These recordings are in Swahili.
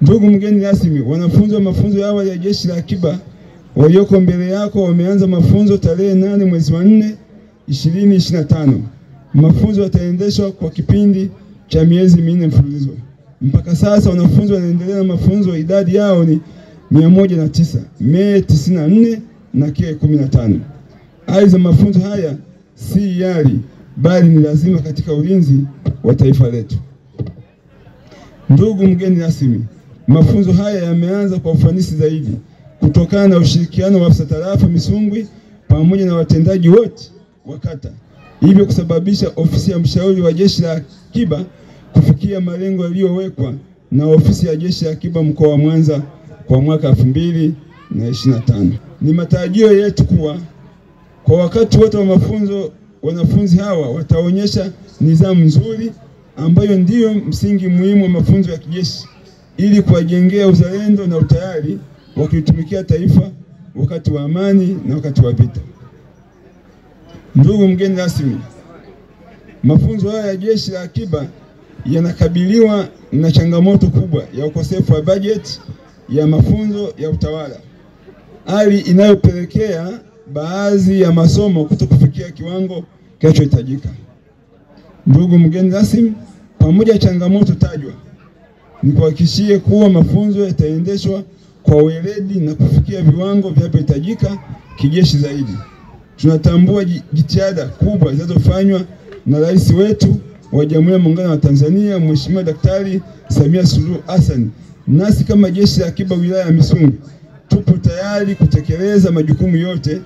Ndugu mgeni rasmi, wanafunzi wa mafunzo ya awali ya Jeshi la Akiba walioko mbele yako wameanza mafunzo tarehe 8 mwezi wa 4 2025. Mafunzo yataendeshwa kwa kipindi cha miezi 4 mfululizo. Mpaka sasa wanafunzi wanaendelea na mafunzo, idadi yao ni 109, Mei 94 na K 15. Aidha, mafunzo haya si hiari bali ni lazima katika ulinzi wa taifa letu. Ndugu mgeni rasmi, mafunzo haya yameanza kwa ufanisi zaidi kutokana na ushirikiano wa afisa tarafa Misungwi pamoja na watendaji wote wa kata, hivyo kusababisha ofisi ya mshauri wa Jeshi la Akiba kufikia malengo yaliyowekwa na ofisi ya Jeshi la Akiba mkoa wa Mwanza kwa mwaka 2025. Ni matarajio yetu kuwa kwa wakati wote wa mafunzo wanafunzi hawa wataonyesha nidhamu nzuri ambayo ndiyo msingi muhimu wa mafunzo ya kijeshi ili kuwajengea uzalendo na utayari wa kuitumikia taifa wakati wa amani na wakati wa vita. Ndugu mgeni rasmi, mafunzo haya ya Jeshi la Akiba yanakabiliwa na changamoto kubwa ya ukosefu wa bajeti ya mafunzo ya utawala, hali inayopelekea baadhi ya masomo kutokufikia kiwango kinachohitajika. Ndugu mgeni rasmi, pamoja na changamoto tajwa, nikuhakikishie kuwa mafunzo yataendeshwa kwa weledi na kufikia viwango vinavyohitajika kijeshi zaidi. Tunatambua jitihada kubwa zinazofanywa na Rais wetu wa Jamhuri ya Muungano wa Tanzania, Mheshimiwa Daktari Samia Suluhu Hassan. Nasi kama Jeshi la Akiba wilaya ya Misungwi tupo tayari kutekeleza majukumu yote,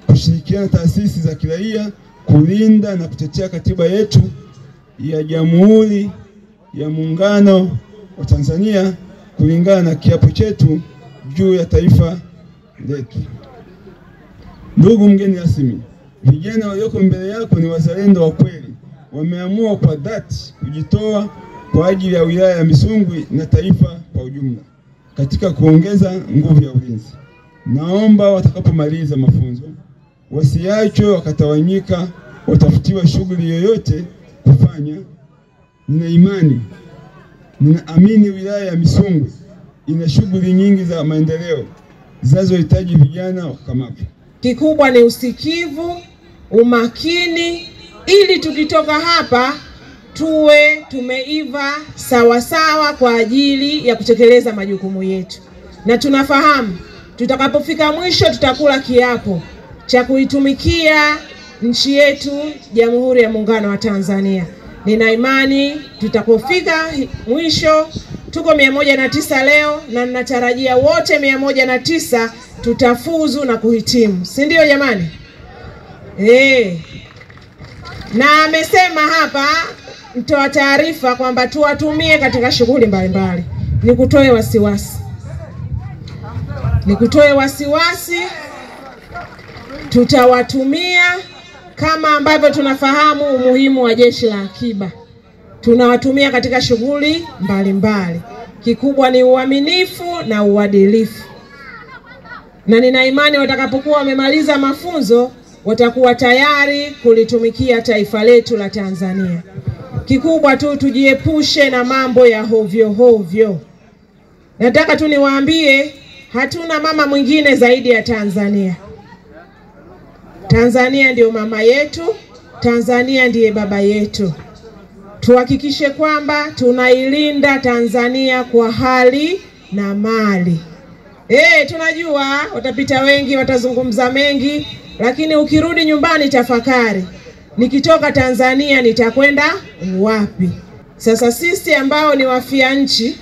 kushirikiana na taasisi za kiraia kulinda na kutetea katiba yetu ya Jamhuri ya Muungano wa Tanzania kulingana na kiapo chetu juu ya taifa letu. Ndugu mgeni rasmi, vijana walioko mbele yako ni wazalendo wa kweli, wameamua kwa dhati kujitoa kwa ajili ya wilaya ya Misungwi na taifa kwa ujumla katika kuongeza nguvu ya ulinzi. Naomba watakapomaliza mafunzo wasiachwe wakatawanyika, watafutiwa shughuli yoyote kufanya. Ninaamini wilaya ya Misungwi ina shughuli nyingi za maendeleo zinazohitaji vijana wakakamavu. Kikubwa ni usikivu, umakini, ili tukitoka hapa tuwe tumeiva sawa kwa ajili ya kutekeleza majukumu yetu. Na tunafahamu tutakapofika mwisho tutakula kiapo cha kuitumikia nchi yetu Jamhuri ya Muungano wa Tanzania. Nina imani tutakapofika mwisho, tuko 109 leo na ninatarajia wote 109 tutafuzu na kuhitimu. Si ndio jamani? Na amesema hapa mtoa taarifa kwamba tuwatumie katika shughuli mbalimbali. Nikutoe wasiwasi, tutawatumia kama ambavyo tunafahamu umuhimu wa Jeshi la Akiba. Tunawatumia katika shughuli mbalimbali. Kikubwa ni uaminifu na uadilifu. Na nina imani watakapokuwa wamemaliza mafunzo watakuwa tayari kulitumikia taifa letu la Tanzania. Kikubwa tu tujiepushe na mambo ya hovyo. Nataka tu niwaambie hatuna mama mwingine zaidi ya Tanzania. Tanzania ndio mama yetu, Tanzania ndiye baba yetu. tuhakikishe kwamba tunailinda Tanzania kwa hali na mali. Tunajua watapita wengi, watazungumza mengi, lakini ukirudi nyumbani tafakari, nikitoka Tanzania nitakwenda wapi? Sasa sisi ambao ni wafia nchi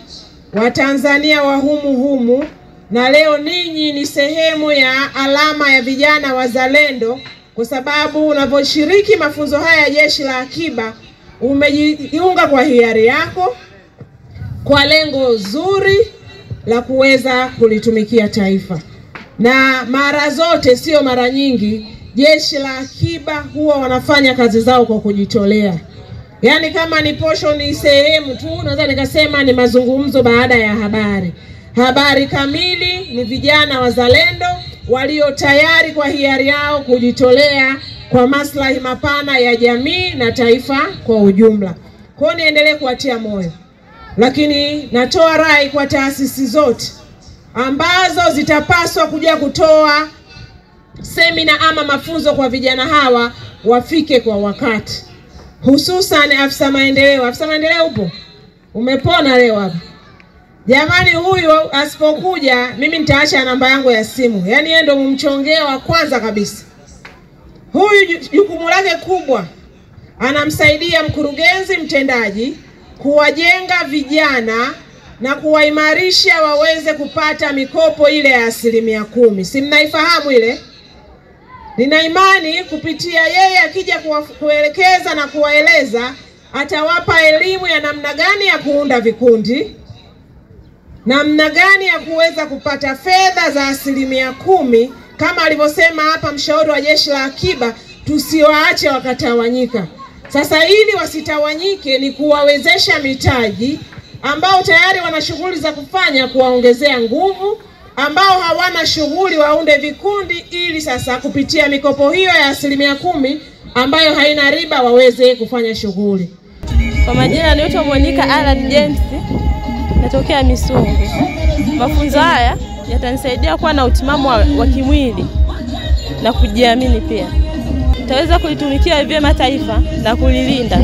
wa Tanzania wa humu, na leo ninyi ni sehemu ya alama ya vijana wazalendo, kwa sababu unaposhiriki mafunzo haya ya Jeshi la Akiba umejiunga kwa hiari yako kwa lengo zuri la kuweza kulitumikia taifa. Na mara zote, sio mara nyingi, Jeshi la Akiba huwa wanafanya kazi zao kwa kujitolea. Yaani kama ni posho ni sehemu tu, naweza nikasema ni mazungumzo baada ya habari. Habari kamili ni vijana wazalendo walio tayari kwa hiari yao kujitolea kwa maslahi mapana ya jamii na taifa kwa ujumla. Kwa hiyo niendelee kuwatia moyo. Lakini natoa rai kwa taasisi zote ambazo zitapaswa kuja kutoa semina ama mafunzo kwa vijana hawa, wafike kwa wakati. Hususan afisa maendeleo. Afisa maendeleo upo? Umepona leo hapa? Jamani, huyu asipokuja mimi nitaacha namba yangu ya simu. Yaani yeye ndo mumchongea wa kwanza kabisa. Huyu jukumu lake kubwa, anamsaidia mkurugenzi mtendaji kuwajenga vijana na kuwaimarisha waweze kupata mikopo ile ya 10%. Si mnaifahamu ile? Nina imani kupitia yeye akija kuelekeza na kuwaeleza, atawapa elimu ya namna gani ya kuunda vikundi, namna gani ya kuweza kupata fedha za 10%, kama alivyosema hapa mshauri wa Jeshi la Akiba, tusiwaache wakatawanyika. Sasa ili wasitawanyike ni kuwawezesha mitaji, ambao tayari wana shughuli za kufanya kuwaongezea nguvu, ambao hawana shughuli waunde vikundi, ili sasa kupitia mikopo hiyo ya 10% ambayo haina riba waweze kufanya shughuli. Kwa majina naitwa Monica Alan James, natokea Misungu. Mafunzo haya yatanisaidia kuwa na utimamu wa kimwili na kujiamini pia. Nitaweza kulitumikia vyema taifa na kulilinda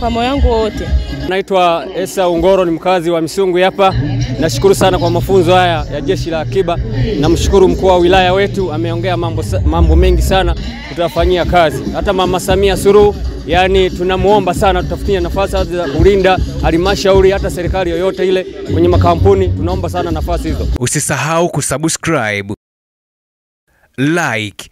kwa moyo wangu wote. Naitwa Esa Ungoro, ni mkazi wa Misungu hapa. Nashukuru sana kwa mafunzo haya ya Jeshi la Akiba. Namshukuru mkuu wa wilaya wetu, ameongea mambo mengi sana, tutafanyia kazi. Hata Mama Samia Suluhu, yani tunamuomba sana tutafutie nafasi za kulinda halmashauri, hata serikali yoyote ile kwenye makampuni, tunaomba sana nafasi hizo. Usisahau kusubscribe, like